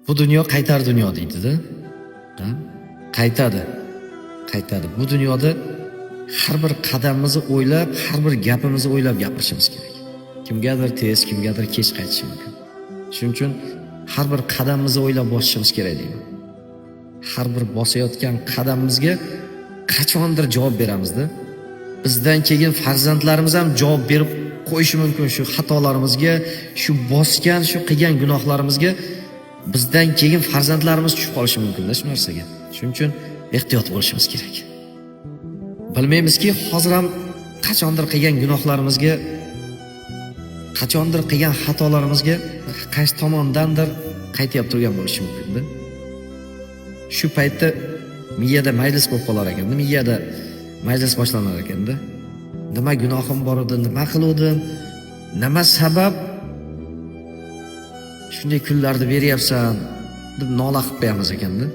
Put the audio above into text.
Bu dunyo qaytar dunyo deydi-da. Qaytadi. Bu dunyoda har bir qadamimizni o'ylab, har bir gapimizni o'ylab gapirishimiz kerak. Kimgadir tez, kimgadir kech qaytishi mumkin. Shuning uchun har bir qadamimizni o'ylab bosishimiz kerak deyman. Har bir bosayotgan qadamimizga qachondir javob beramiz-da. Bizdan keyin farzandlarimiz ham javob berib qo'yishi mumkin shu xatolarimizga, shu bosgan, shu qilgan gunohlarimizga bizdan keyin farzandlarimiz tushib qolishi mumkin-da shu narsaga. Shuning uchun ehtiyot bo'lishimiz kerak. Bilmaymizki, hozir ham qachondir qilgan gunohlarimizga, qachondir qilgan xatolarimizga qaysi tomondandir qaytib turgan bo'lishi mumkin-da. Shu paytda miyada majlis bo'lib qolar ekanda, miyada majlis boshlanar ekanda. Nima gunohim bor edi, nima qildim, nima sabab shunday kunlarni beryapsan deb nola qilib qo'yamiz ekanda.